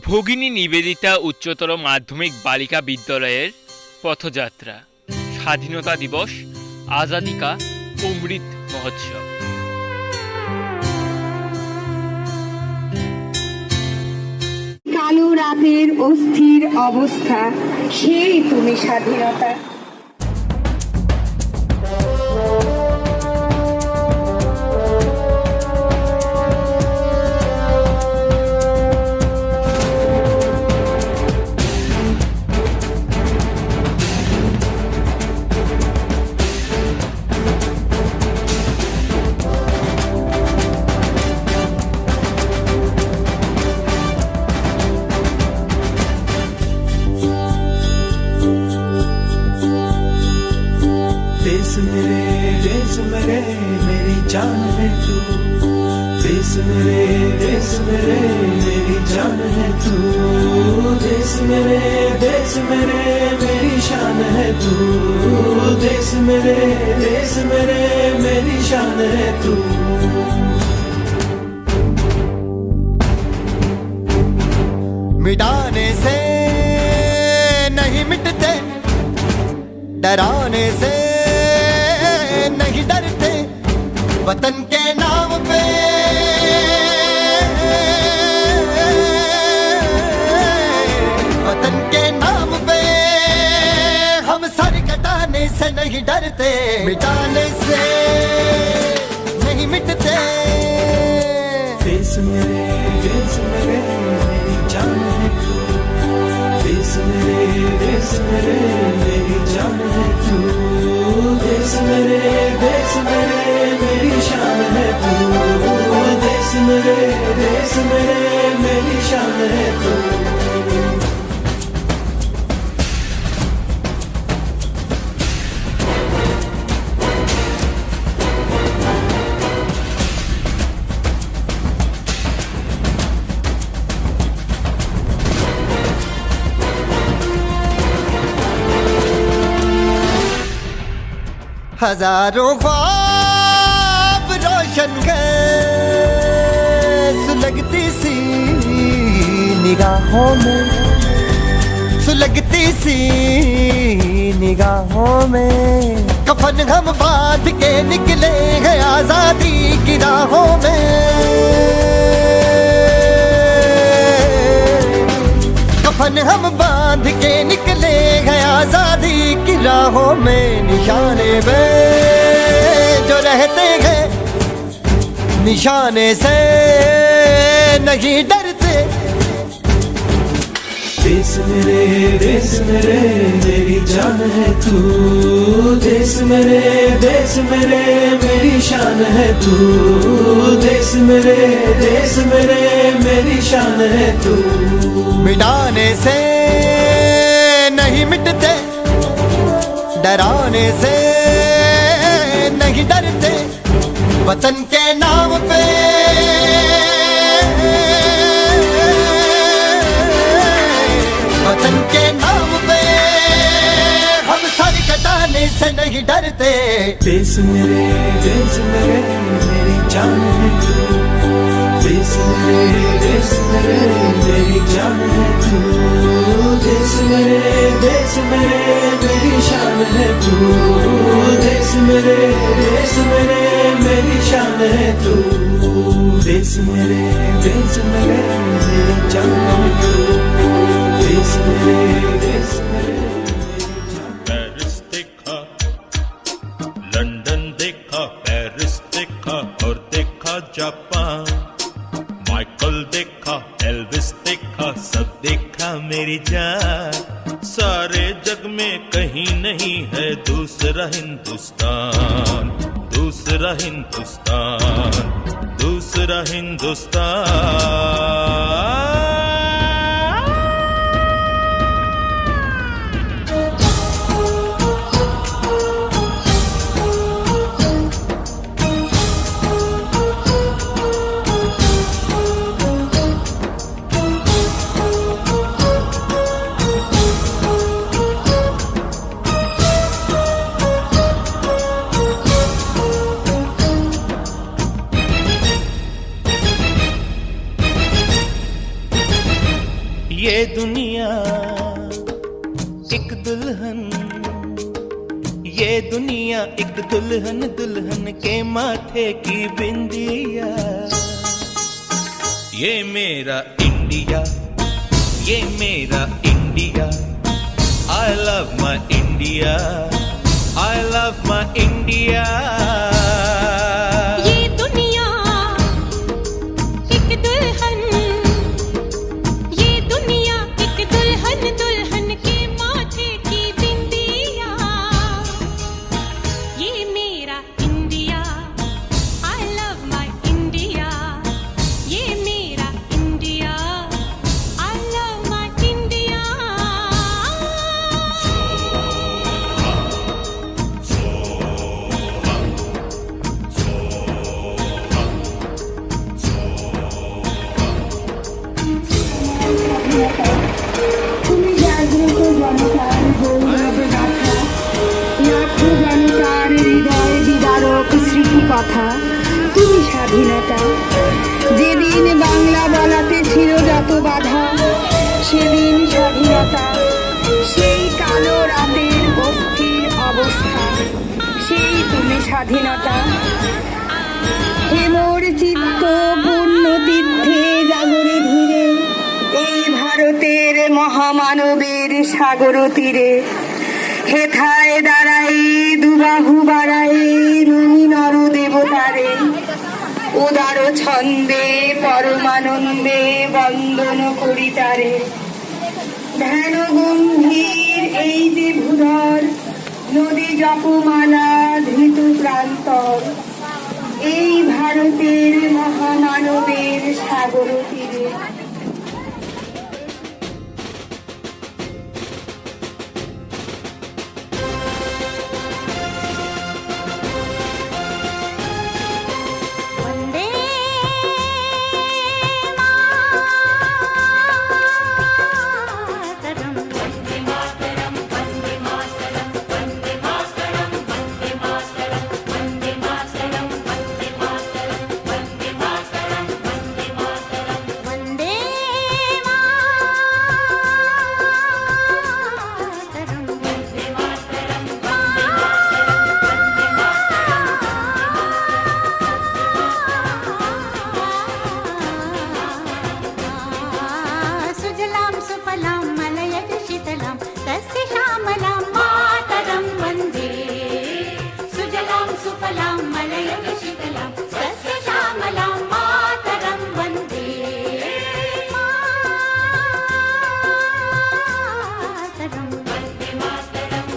ভগিনী নিবেদিতা উচ্চতর মাধ্যমিক বালিকা বিদ্যালয়ের পথযাত্রা, স্বাধীনতা দিবস, আজাদি কা অমৃত মহোৎসব। কালো রাতের অস্থির অবস্থা, সেই তুমি স্বাধীনতা। देश मेरे मेरी जान है तू, देश मेरे मेरी जान है तू, देश मेरे मेरी शान है तू, देश मेरे मेरी शान है तू। मिटाने से नहीं मिटते, डराने से नहीं डरते, वतन के नाम पे वतन के नाम पे हम सर कटाने से नहीं डरते, मिटाने से नहीं मिटते। देश मेरे मेरी जान है तू, देश मेरे मेरी जान है तू, देश मेरे मेरी शान है तू, देश मेरे मेरी शान है तू। हजारों ख्वाब रोशन गए सुलगती सी निगाहों में, सुलगती सी निगाहों में कफन हम बांध के निकले हैं आजादी की राहों में, कफन हम बांध के निकले हैं आजादी की राहों में। निशाने पे जो रहते हैं निशाने से नहीं डरते। देश मेरे मेरी जान है तू, देश मेरे मेरी शान है तू, देश मेरे मेरी शान है तू। मिटाने से नहीं मिटते, डराने से नहीं डरते, वतन के नाम पे वतन के नाम पे हम सर कटाने से नहीं डरते। देश मेरे मेरी जान है तू, देश मेरे मेरी जान है तू, देश मेरे मेरी शान है तू, देश मेरे मेरी शान है तू, देश मेरे मेरी जान है तू, देश मेरे पेरिस देखा, लंदन देखा, पेरिस देखा और देखा जापान, माइकल देखा, एल्विस देखा, सब देखा मेरी जान। सारे जग में कहीं नहीं है दूसरा हिंदुस्तान, दूसरा हिंदुस्तान, दूसरा हिंदुस्तान। ये दुनिया एक दुल्हन, ये दुनिया एक दुल्हन, दुल्हन के माथे की बिंदिया। ये मेरा इंडिया, ये मेरा India, I love my India, I love my India। ये दुनिया एक दुल्हन, ये दुनिया एक दुल्हन, दुल्हन के माथे की बिंदिया। ये मेरा India, I love my India, ये मेरा India, I love my India। তুমি জাগ্রত জনতার গৌরব গাথা, লাখো জনতার হৃদয় বিদারক স্মৃতি কথা। তুমি স্বাধীনতা, যেদিন বাংলা বলাতে ছিল যত বাধা, সেদিন স্বাধীনতা। সেই কালো রাতের অস্থির অবস্থা, সেই তুমি স্বাধীনতা। হেমর চিত্ত পূর্ণ তীর্থে জাগরে ধীরে, এই ভারতের মহামানবের সাগর তীরে। হেথায় দাঁড়াই দুবাহু বাড়াই নমি নর দেবতারে, উদার ছন্দে পরমানন্দে বন্দন করি তারে। ধ্যান গম্ভীর এই যে ভূধর, নদী জপমালা ধৃত প্রান্তর, এই ভারতের মহামানবের সাগর তীরে। वन्दे मातरम्, वन्दे मातरम्, वन्दे मातरम्, वन्दे मातरम्, वन्दे मातरम्, वन्दे मातरम्, वन्दे मातरम्, वन्दे मातरम्, वन्दे मातरम्, वन्दे मातरम्, वन्दे सुजलां सुफलां मलयज शीतलां तस्य श्यामलां मातरं वन्दे। सुजलां सुफलां मलयज शीतलां तस्य श्यामलां मातरं वन्दे। मातरं वन्दे मातरं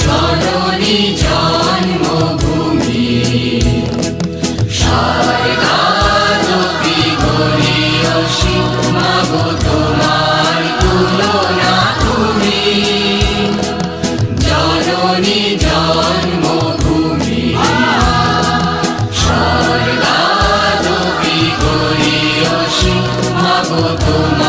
জননী জন্মভূমি স্বর্গাদপি গরীয়সী মাগো তোমার তুলনা তুমি জননী জন্মভূমি স্বর্গাদপি গরীয়সী মাগো তোমার